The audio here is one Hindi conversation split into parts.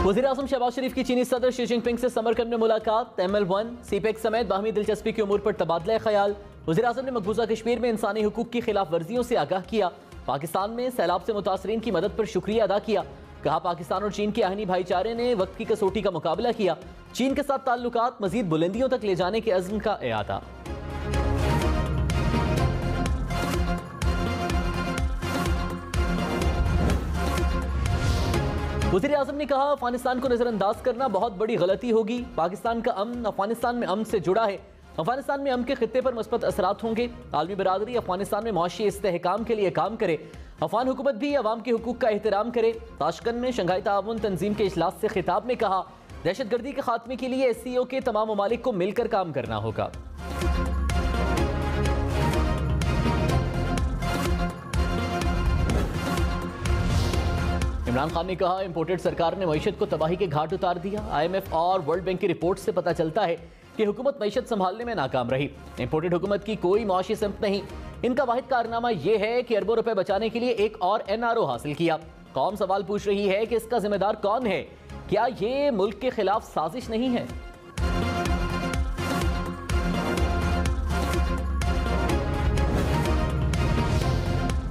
वज़ीर-ए-आज़म शहबाज शरीफ की चीनी सदर शी जिनपिंग से समरकंद में मुलाकात, ML1 सीपेक समेत बाहमी दिलचस्पी की उमूर पर तबादला ख्याल। वज़ीर-ए-आज़म ने मकबूजा कश्मीर में इंसानी हुकूक की खिलाफ वर्जियों से आगाह किया। पाकिस्तान में सैलाब से मुतासरीन की मदद पर शुक्रिया अदा किया। कहा पाकिस्तान और चीन के आहनी भाईचारे ने वक्त की कसौटी का मुकाबला किया। चीन के साथ ताल्लुकात मजीद बुलंदियों तक ले जाने के अज़्म का इआदा। वज़ीर-ए-आज़म ने कहा अफगानिस्तान को नजरअंदाज करना बहुत बड़ी गलती होगी। पाकिस्तान का अमन अफगानिस्तान में अमन से जुड़ा है। अफगानिस्तान में अमन के खित्ते पर मुस्बत असरात होंगे। आलमी बरादरी अफगानिस्तान में मुआशी इस्तेहकाम के लिए काम करे। अफगान हुकूमत भी अवाम के हुकूक का एहतराम करे। ताशकंद में शंघाई ताउन तंजीम के इजलास से खिताब में कहा दहशतगर्दी के खात्मे के लिए SCO के तमाम ममालिक को मिलकर काम करना होगा। इमरान खान ने कहा इंपोर्टेड सरकार ने मईशत को तबाही के घाट उतार दिया। IMF और वर्ल्ड बैंक की रिपोर्ट से पता चलता है कि हुकूमत मईशत संभालने में नाकाम रही। इंपोर्टेड हुकूमत की कोई मुआशी सिमत नहीं। इनका वाहिद कारनामा यह है कि अरबों रुपए बचाने के लिए एक और NRO हासिल किया। कौम सवाल पूछ रही है कि इसका जिम्मेदार कौन है? क्या ये मुल्क के खिलाफ साजिश नहीं है?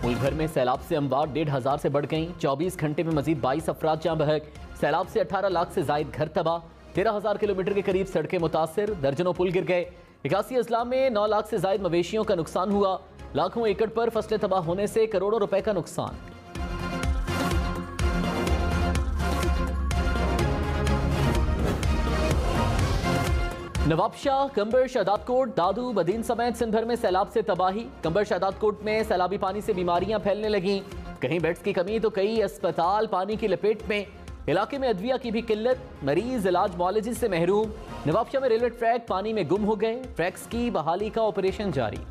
मुल्क भर में सैलाब से अमवात 1500 से बढ़ गई। 24 घंटे में मजीद 22 अफराद जाँ बहक। सैलाब से 18 लाख से जायद घर तबाह। 13,000 किलोमीटर के करीब सड़कें मुतासिर। दर्जनों पुल गिर गए। 81 अजला में 9 लाख से जायद मवेशियों का नुकसान हुआ। लाखों एकड़ पर फसलें तबाह होने से करोड़ों रुपए का नुकसान। नवाबशाह, कंबर, शहदादकोट, दादू, बदीन समेत सिंध भर में सैलाब से तबाही। कंबर, शहदादकोट में सैलाबी पानी से बीमारियां फैलने लगीं। कहीं बेड्स की कमी तो कई अस्पताल पानी की लपेट में। इलाके में अदविया की भी किल्लत। मरीज इलाज मुआलजे से महरूम। नवाबशाह में रेलवे ट्रैक पानी में गुम हो गए। ट्रैक्स की बहाली का ऑपरेशन जारी।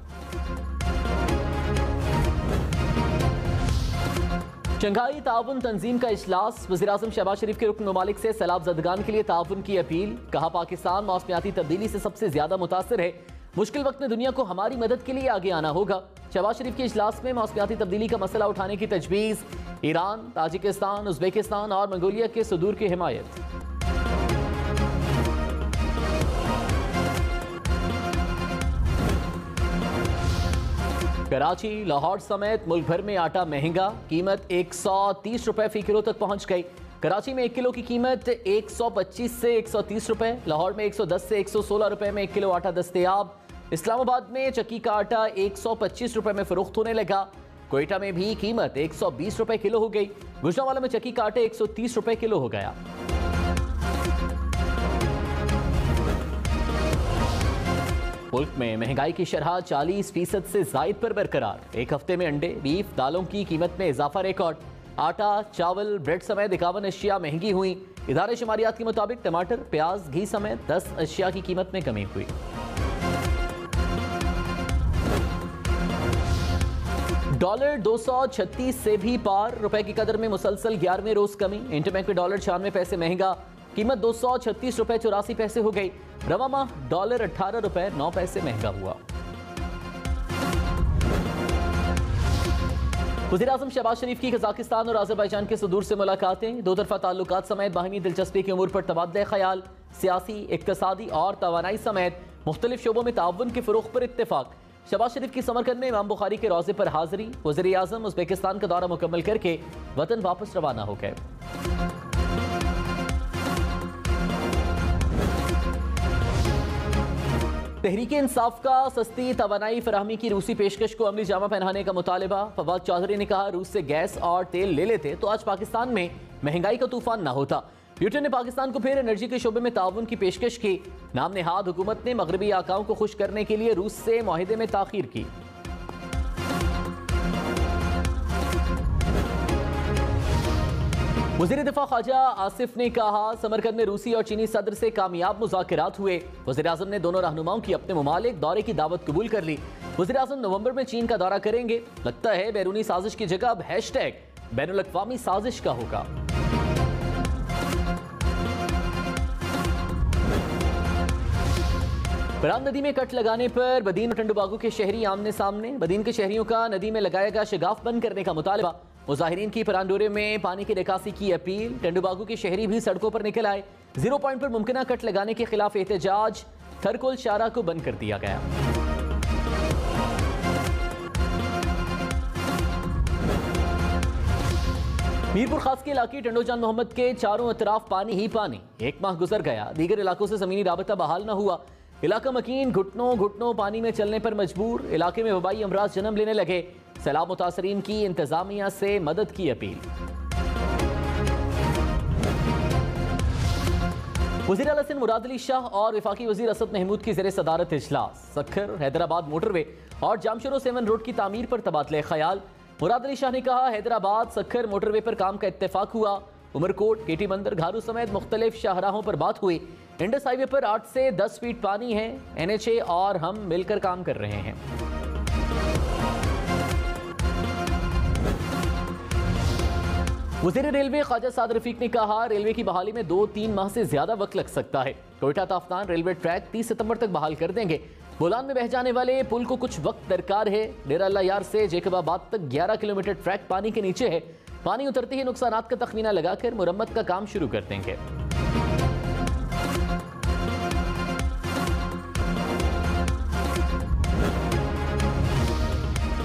शंघाई ताउन तंजीम का इजलास। वज़ीर-ए-आज़म शहबाज शरीफ के रुकन ममालिक से सैलाब ज़दगान के लिए ताउन की अपील। कहा पाकिस्तान मौसमियाती तब्दीली से सबसे ज्यादा मुतासर है। मुश्किल वक्त में दुनिया को हमारी मदद के लिए आगे आना होगा। शहबाज शरीफ के इजलास में मौसमियाती तब्दीली का मसला उठाने की तजवीज़। ईरान, ताजिकिस्तान, उज़्बेकिस्तान और मंगोलिया के सदूर की हिमायत। कराची, लाहौर समेत मुल्क भर में आटा महंगा। कीमत 130 रुपए फी किलो तक पहुंच गई। कराची में 1 किलो की कीमत 125 से 130 रुपए। लाहौर में 110 से 116 रुपए में 1 किलो आटा दस्तयाब। इस्लामाबाद में चक्की का आटा 125 रुपए में फरोख्त होने लगा। कोयटा में भी कीमत 120 रुपए किलो हो गई। गुजरांवाला में चक्की का आटा 130 रुपए किलो हो गया। मुल्क में महंगाई की शरह 40% से जायद पर बरकरार। एक हफ्ते में अंडे, बीफ, दालों की कीमत में इजाफा रिकॉर्ड। आटा, चावल, ब्रेड समेत 51 अशिया महंगी हुई। इदारे शुमारियात के मुताबिक टमाटर, प्याज, घी समेत 10 अशिया की कीमत में कमी हुई। डॉलर 236 से भी पार। रुपए की कदर में मुसलसल 11वें रोज कमी। इंटरबैंक में डॉलर 96 पैसे महंगा। कीमत 236 रुपए 84 पैसे हो गई। रवा माह डॉलर 18 रुपए 9 पैसे महंगा हुआ। वज़ीर-ए-आज़म शहबाज शरीफ की कजाकिस्तान और अज़रबैजान के सदूर से मुलाकातें। दो तरफा ताल्लुकात समेत बाहमी दिलचस्पी की उमूर पर तबादला ख्याल। सियासी, इक्तसादी और तवानाई समेत मुख्तलिफ शोबों में ताउन के फ़रोग़ पर इत्तेफाक। शहबाज शरीफ की समरकंद में इमाम बुखारी के रोज़े पर हाज़री। वज़ीर-ए-आज़म उज़्बेकिस्तान का दौरा मुकम्मल करके वतन वापस रवाना हो गए। तहरीक इंसाफ का सस्ती तवानाई फराहमी की रूसी पेशकश को अमली जामा पहनाने का मुतालबा। फवाद चौधरी ने कहा रूस से गैस और तेल ले लेते तो आज पाकिस्तान में महंगाई का तूफान न होता। ब्यूटन ने पाकिस्तान को फिर एनर्जी के शोबे में ताउन की पेशकश की। नाम नेहाद हुकूमत ने मगरबी आकाओं को खुश करने के लिए रूस से मुआहिदे में ताखीर की। वज़ीर दिफा ख्वाजा आसिफ ने कहा समरकंद में रूसी और चीनी सदर से कामयाब मुज़ाकरात हुए। वज़ीर-ए-आज़म ने दोनों रहनुमाओं की अपने ममालिक दौरे की दावत कबूल कर ली। वज़ीर-ए-आज़म नवंबर में चीन का दौरा करेंगे। लगता है बैरूनी साजिश की जगह अब हैशटैग बैनुल-अक़वामी साजिश का होगा। बरान नदी में कट लगाने पर बदीन और टंडोबागो के शहरी आमने सामने। बदीन के शहरियों का नदी में लगाया गया शगाफ बंद करने का मुतालबा। मुजाहिरीन की परांडोरे में पानी की निकासी की अपील। टेंडूबागू के शहरी भी सड़कों पर निकल आए। 0 पॉइंट पर मुमकिन कट लगाने के खिलाफ एहतजाज। थरकोल शारा को बंद कर दिया गया। मीरपुर खास के इलाके टंडोजान मोहम्मद के चारों अतराफ पानी ही पानी। 1 माह गुजर गया, दीगर इलाकों से जमीनी राबता बहाल न हुआ। इलाका मकीन घुटनों घुटनों पानी में चलने पर मजबूर। इलाके में वबाई अमराज जन्म लेने लगे। सैलाब मुतासरीन की इंतजामिया से मदद की अपील। वज़ीर आला सिंध मुराद अली शाह और वफाकी वज़ीर असद महमूद की ज़ेर सदारत इजलास। सखर हैदराबाद मोटरवे और जामशरो 7 रोड की तामीर पर तबादले ख्याल। मुराद अली शाह ने कहा, हैदराबाद सखर मोटरवे पर काम का इत्तेफाक हुआ। उमरकोट, केटी बंदर, घारू समेत मुख्तलिफ शाहराहों पर बात हुई। इंडस हाईवे पर 8 से 10 फीट पानी है। NHA और हम मिलकर काम कर रहे हैं। वज़ीर रेलवे ख्वाजा साद रफीक ने कहा, रेलवे की बहाली में 2-3 माह से ज्यादा वक्त लग सकता है। कोयटा ताफ्तान रेलवे ट्रैक 30 सितंबर तक बहाल कर देंगे। बोलान में बह जाने वाले पुल को कुछ वक्त दरकार है। डेरा अल्लाह यार से जेकबाबाद तक 11 किलोमीटर ट्रैक पानी के नीचे है। पानी उतरते ही नुकसानात का तखमीना लगाकर मुरम्मत का काम शुरू कर देंगे।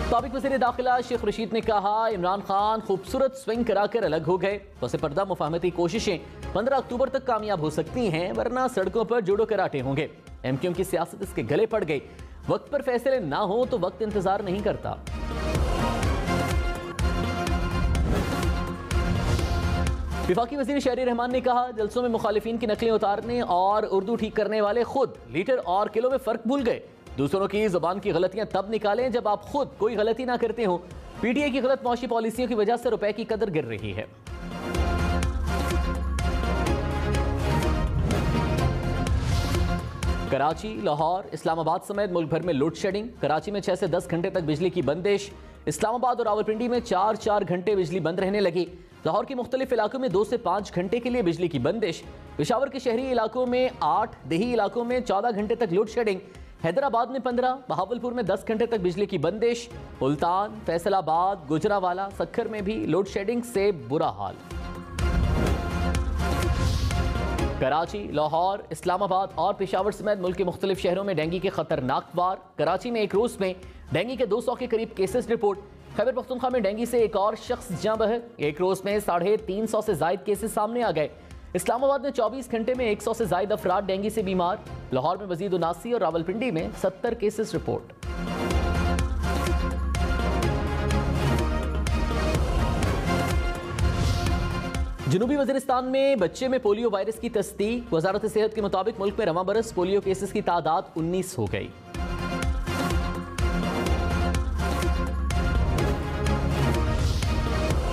साबिक वज़ीर दाखिला शेख रशीद ने कहा, इमरान खान खूबसूरत स्विंग कराकर अलग हो गए। पसे पर्दा मुफाहमती कोशिशें 15 अक्टूबर तक कामयाब हो सकती हैं, वरना सड़कों पर जुड़ो कराटे होंगे। MQM की सियासत इसके गले पड़ गई। वक्त पर फैसले ना हो तो वक्त इंतजार नहीं करता। वफाकी वज़ीर शहरी रहमान ने कहा, जलसों में मुखालिफिन की नकलें उतारने और उर्दू ठीक करने वाले खुद लीटर और किलो में फर्क भूल गए। दूसरों की जुबान की गलतियां तब निकालें जब आप खुद कोई गलती ना करते हो। PTI की गलत मौशी पॉलिसियों की वजह से रुपए की कदर गिर रही है। कराची, लाहौर, इस्लामाबाद समेत मुल्क भर में लोड शेडिंग। कराची में 6 से 10 घंटे तक बिजली की बंदिश। इस्लामाबाद और रावलपिंडी में 4-4 घंटे बिजली बंद रहने लगी। लाहौर के मुख्तलिफ इलाकों में 2 से 5 घंटे के लिए बिजली की बंदिश। पेशावर के शहरी इलाकों में 8, देही इलाकों में 14 घंटे तक लोड शेडिंग। हैदराबाद में 15, बहावलपुर में 10 घंटे तक बिजली की बंदिश। मुल्तान, फैसलाबाद, गुजरावाला, सखर में भी लोड शेडिंग से बुरा हाल। कराची, लाहौर, इस्लामाबाद और पेशावर समेत मुल्क के मुख्तलिफ शहरों में डेंगू के खतरनाक वार। कराची में एक रोज में डेंगू के 200 के करीब केसेस रिपोर्ट। खैबर पख्तूनख्वा में डेंगू से एक और शख्स जाँ बहक। एक रोज में 350 से जायद केसेस सामने आ गए। इस्लामाबाद में 24 घंटे में 100 से जायद अफराद डेंगू से बीमार। लाहौर में मजीद 79 और रावलपिंडी में 70 केसेस रिपोर्ट। जनूबी वजीरिस्तान में बच्चे में पोलियो वायरस की तस्दीक। वजारत सेहत के मुताबिक मुल्क में रवां बरस पोलियो केसेस की तादाद 19 हो गई।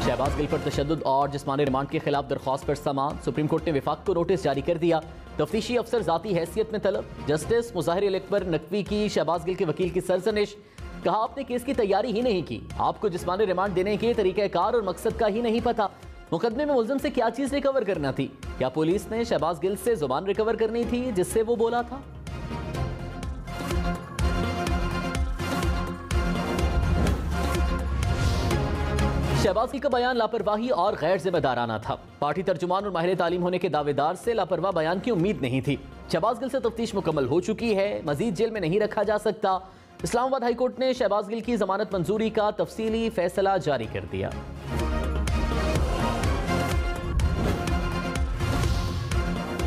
शहबाज गिल पर तशद्दुद और जिस्मानी रिमांड के खिलाफ दरख्वास्त पर समाअत। सुप्रीम कोर्ट ने विफाक को नोटिस जारी कर दिया। तफ्तीशी अफसर जाती हैसियत में तलब। जस्टिस मुज़ाहिर अकबर नकवी की शहबाज गिल के वकील की सरजनिश। कहा, आपने केस की तैयारी ही नहीं की, आपको जिस्मानी रिमांड देने के तरीक़ाकार और मकसद का ही नहीं पता। मुकदमे में मुल्ज़िम से क्या चीज रिकवर करना थी? क्या पुलिस ने शहबाज गिल से जुबान रिकवर करनी थी जिससे वो बोला था? शहबाज गिल का बयान लापरवाही और गैर जिम्मेदाराना था। पार्टी तर्जुमान और माहिर तालीम होने के दावेदार से लापरवाह बयान की उम्मीद नहीं थी। शहबाज गिल से तफ्तीश मुकम्मल हो चुकी है, मजीद जेल में नहीं रखा जा सकता। इस्लामाबाद हाई कोर्ट ने शहबाज गिल की जमानत मंजूरी का तफसीली फैसला जारी कर दिया।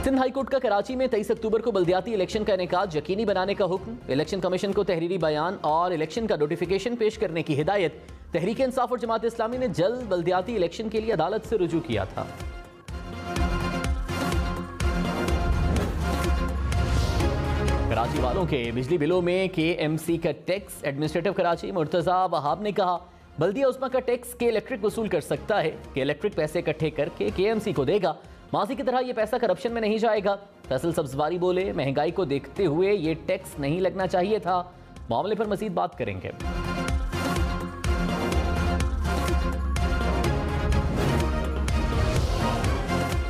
सिंध हाई कोर्ट का कराची में 23 अक्टूबर को बल्दियाती इलेक्शन का इनेकाद यकीनी बनाने का हुक्म। इलेक्शन कमीशन को तहरीरी बयान और इलेक्शन का नोटिफिकेशन पेश करने की हिदायत। तहरीक इंसाफ और जमात इस्लामी ने जल्द बल्दियाती इलेक्शन के लिए अदालत से रुजू किया था। कराची वालों के बिजली बिलों में KMC का टैक्स। एडमिनिस्ट्रेटिव कराची मुर्तजा वहाब ने कहा, बल्दिया उस्मा का टैक्स के इलेक्ट्रिक वसूल कर सकता है कि इलेक्ट्रिक पैसे इकट्ठे करके KMC को देगा। माजी की तरह ये पैसा करप्शन में नहीं जाएगा। फैसल सब्जवारी बोले, महंगाई को देखते हुए ये टैक्स नहीं लगना चाहिए था। मामले पर मजीद बात करेंगे।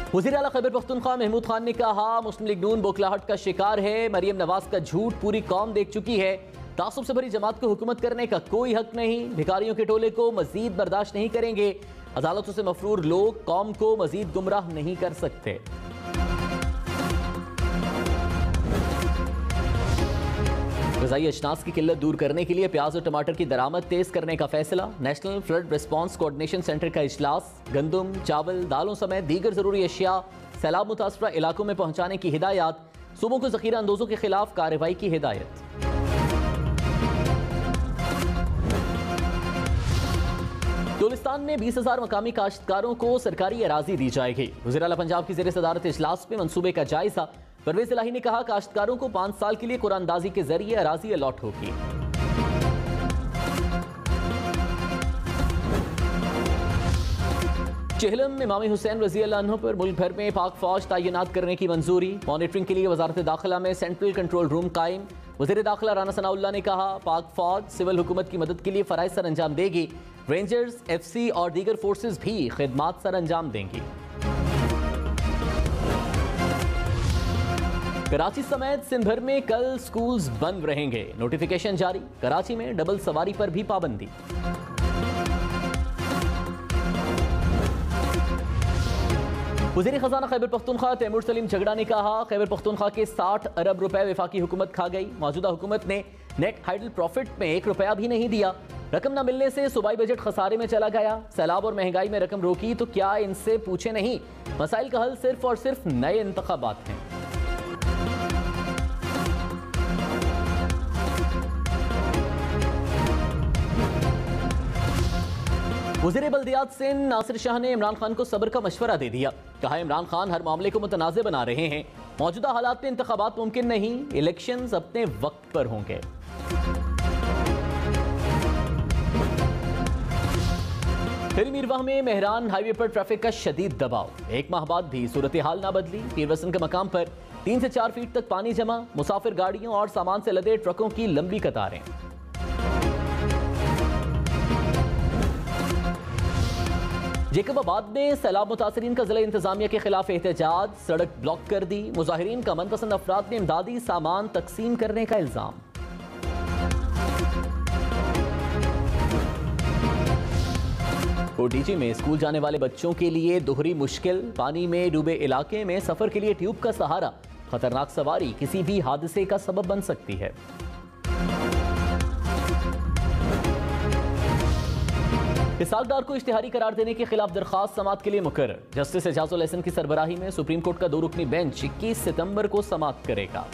वज़ीर आला खैबर पख्तूनख्वा महमूद खान ने कहा, मुस्लिम लीग नून बौखलाहट का शिकार है। मरियम नवाज का झूठ पूरी कौम देख चुकी है। तासुब से भरी जमात को हुकूमत करने का कोई हक नहीं, भिखारियों के टोले को मजीद बर्दाश्त नहीं करेंगे, अदालतों से मफरूर लोग कौम को मजीद गुमराह नहीं कर सकते। ग़िज़ाई अजनास की किल्लत दूर करने के लिए प्याज और टमाटर की दरामद तेज करने का फैसला। National flood response coordination centre का इजलास। गंदम, चावल, दालों समेत दीगर जरूरी अशिया सैलाब मुतासरा इलाकों में पहुंचाने की हिदायत। सूबों को ज़ख़ीरा अंदोजों के खिलाफ कार्रवाई की हिदायत। गुलिस्तान में 20,000 मकामी काश्तकारों को सरकारी अराजी दी जाएगी। वज़ीर आला पंजाब की ज़ेर सदारत इजलास में मंसूबे का जायजा। परवेज़ इलाही ने कहा, काश्तकारों को 5 साल के लिए कुरानदाजी के जरिए अराजी अलॉट होगी। चेहलम में इमाम हुसैन रज़ी अल्लाह अन्हु पर मुल्क भर में पाक फौज तैनात करने की मंजूरी। मॉनिटरिंग के लिए वजारत दाखिला में सेंट्रल कंट्रोल रूम कायम। वज़ीर दाखिला राना सनाउल्लाह ने कहा, पाक फौज सिविल हुकूमत की मदद के लिए फ़राइज़ सर अंजाम देगी। रेंजर्स, FC और दीगर फोर्सेज भी खिदमात सर अंजाम देंगी। कराची समेत सिंध भर में कल स्कूल्स बंद रहेंगे। नोटिफिकेशन जारी। कराची में डबल सवारी पर भी पाबंदी। वज़ीर खजाना खैबर पख्तूनख्वा तैमूर सलीम झगड़ा ने कहा, खैबर पख्तूनख्वा के 60 अरब रुपए वफाकी हुकूमत खा गई। मौजूदा हुकूमत ने नेट हाइडल प्रॉफिट में 1 रुपया भी नहीं दिया। रकम न मिलने से सूबाई बजट खसारे में चला गया। सैलाब और महंगाई में रकम रोकी तो क्या इनसे पूछे नहीं। मसाइल का हल सिर्फ और सिर्फ नए इंतखाबात हैं। वज़ीर बल्दियात सिंध नासिर शाह ने इमरान खान को सब्र का मशवरा दे दिया। कहा, इमरान खान हर मामले को मुतनाज़ बना रहे हैं। मौजूदा हालात में इंतखाबात मुमकिन नहीं, इलेक्शंस अपने वक्त पर होंगे। फिर मीरवाह में मेहरान हाईवे पर ट्रैफिक का शदीद दबाव। 1 माह बाद भी सूरत हाल ना बदली। पीरवसन के मकाम पर 3 से 4 फीट तक पानी जमा। मुसाफिर गाड़ियों और सामान से लदे ट्रकों की लंबी कतारें। जेकबाबाद में सैलाब मुतासरीन का जिला इंतजामिया के खिलाफ एहतजाज। सड़क ब्लॉक कर दी। मुजाहिरीन का मनपसंद अफराद ने इमदादी सामान तकसीम करने का इल्जाम। कोटीची में स्कूल जाने वाले बच्चों के लिए दोहरी मुश्किल। पानी में डूबे इलाके में सफर के लिए ट्यूब का सहारा। खतरनाक सवारी किसी भी हादसे का सबब बन सकती है। इसाकदार को इश्तिहारी करार देने के खिलाफ दरखास्त समाअत के लिए मुकर्रर। जस्टिस एजाजुल एहसन की सरबराही में सुप्रीम कोर्ट का 2 रुकनी बेंच 21 सितंबर को समाअत करेगा।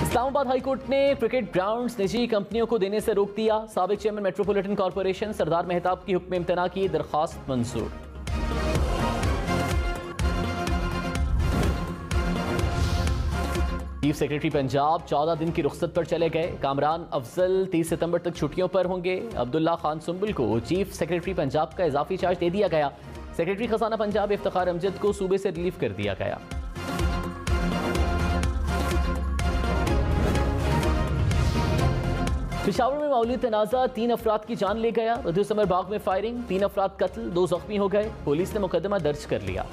इस्लामाबाद हाई कोर्ट ने क्रिकेट ग्राउंड्स निजी कंपनियों को देने से रोक दिया। साबिक चेयरमैन मेट्रोपॉलिटन कॉर्पोरेशन सरदार मेहताब की हुक्म इम्तना की दरखास्त मंजूर। चीफ सेक्रेटरी पंजाब 14 दिन की रुख्सत पर चले गए। कामरान अफजल 30 सितंबर तक छुट्टियों पर होंगे। अब्दुल्ला खान सुंबुल को चीफ सेक्रेटरी पंजाब का इजाफी चार्ज दे दिया गया। सेक्रेटरी खजाना पंजाब इफ्तिखार अमजद को सूबे से रिलीव कर दिया गया। पेशावर में मामूली तनाज़ा 3 अफराद की जान ले गया। वधू समर बाग में फायरिंग, 3 अफराद कत्ल, 2 जख्मी हो गए। पुलिस ने मुकदमा दर्ज कर लिया।